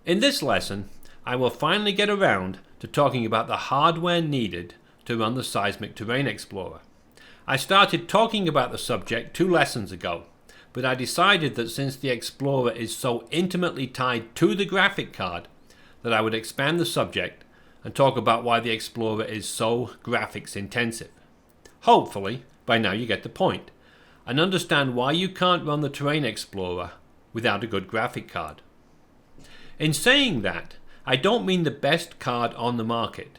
In this lesson, I will finally get around to talking about the hardware needed to run the Seismic Terrain Explorer. I started talking about the subject 2 lessons ago, but I decided that since the Explorer is so intimately tied to the graphic card, that I would expand the subject and talk about why the Explorer is so graphics intensive. Hopefully, by now you get the point, and understand why you can't run the Terrain Explorer without a good graphic card. In saying that, I don't mean the best card on the market.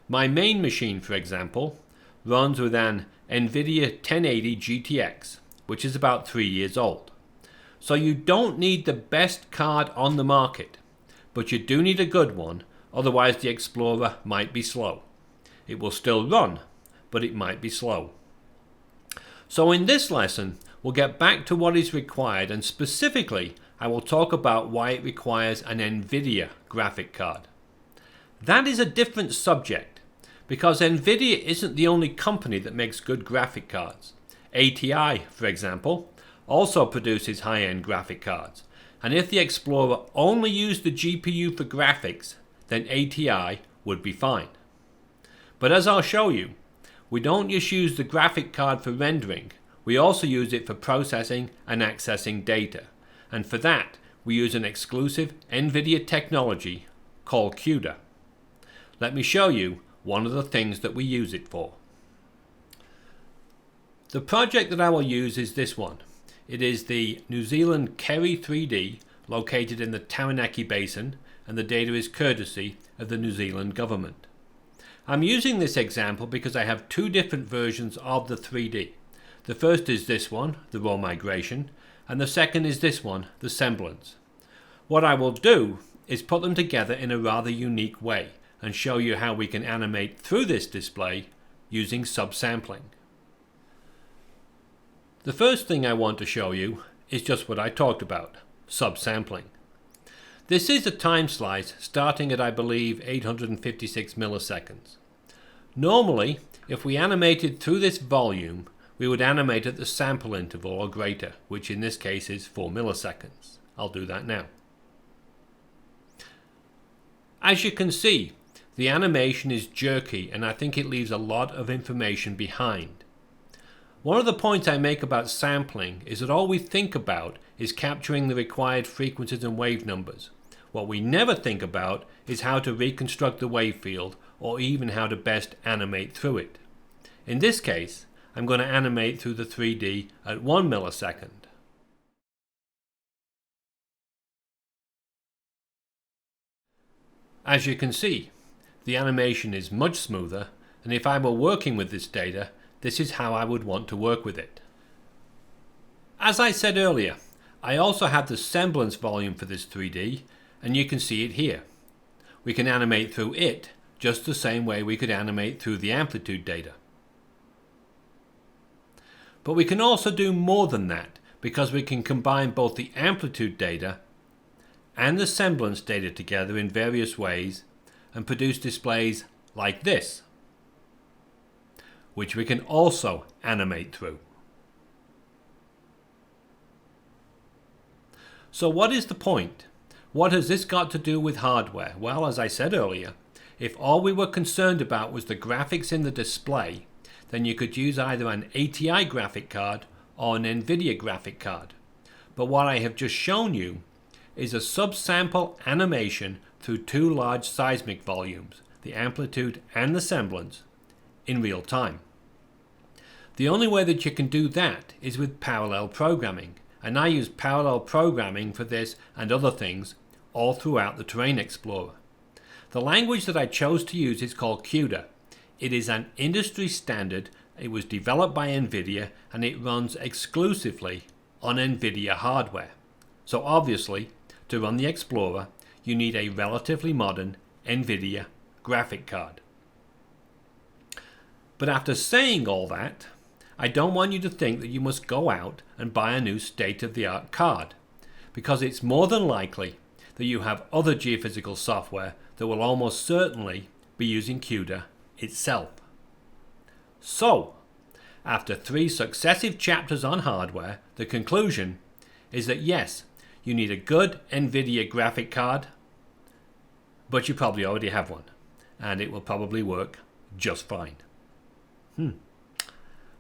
My main machine, for example, runs with an NVIDIA 1080 GTX, which is about 3 years old. So you don't need the best card on the market, but you do need a good one, otherwise the Explorer might be slow. It will still run, but it might be slow. So in this lesson, we'll get back to what is required, and specifically, I will talk about why it requires an NVIDIA graphic card. That is a different subject, because NVIDIA isn't the only company that makes good graphic cards. ATI, for example, also produces high-end graphic cards, and if the Explorer only used the GPU for graphics, then ATI would be fine. But as I'll show you, we don't just use the graphic card for rendering, we also use it for processing and accessing data, and for that we use an exclusive NVIDIA technology called CUDA. Let me show you one of the things that we use it for. The project that I will use is this one. It is the New Zealand Kerry 3D, located in the Taranaki Basin, and the data is courtesy of the New Zealand government. I'm using this example because I have 2 different versions of the 3D. The first is this one, the raw migration, and the second is this one, the semblance. What I will do is put them together in a rather unique way and show you how we can animate through this display using subsampling. The first thing I want to show you is just what I talked about, subsampling. This is a time slice starting at, I believe, 856 milliseconds. Normally, if we animated through this volume, we would animate at the sample interval or greater, which in this case is 4 milliseconds. I'll do that now. As you can see, the animation is jerky, and I think it leaves a lot of information behind. One of the points I make about sampling is that all we think about is capturing the required frequencies and wave numbers. What we never think about is how to reconstruct the wave field, or even how to best animate through it. In this case, I'm going to animate through the 3D at 1 millisecond. As you can see, the animation is much smoother, and if I were working with this data, this is how I would want to work with it. As I said earlier, I also have the semblance volume for this 3D, and you can see it here. We can animate through it just the same way we could animate through the amplitude data. But we can also do more than that, because we can combine both the amplitude data and the semblance data together in various ways and produce displays like this, which we can also animate through. So what is the point? What has this got to do with hardware? Well, as I said earlier, if all we were concerned about was the graphics in the display, then you could use either an ATI graphic card or an NVIDIA graphic card. But what I have just shown you is a subsample animation through 2 large seismic volumes, the amplitude and the semblance, in real time. The only way that you can do that is with parallel programming, and I use parallel programming for this and other things all throughout the Terrain Explorer. The language that I chose to use is called CUDA. It is an industry standard, it was developed by NVIDIA, and it runs exclusively on NVIDIA hardware. So obviously, to run the Explorer, you need a relatively modern NVIDIA graphic card. But after saying all that, I don't want you to think that you must go out and buy a new state-of-the-art card, because it's more than likely that you have other geophysical software that will almost certainly be using CUDA itself. So, after 3 successive chapters on hardware, the conclusion is that yes, you need a good NVIDIA graphic card, but you probably already have one, and it will probably work just fine.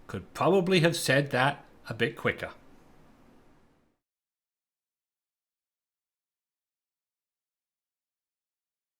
Could probably have said that a bit quicker.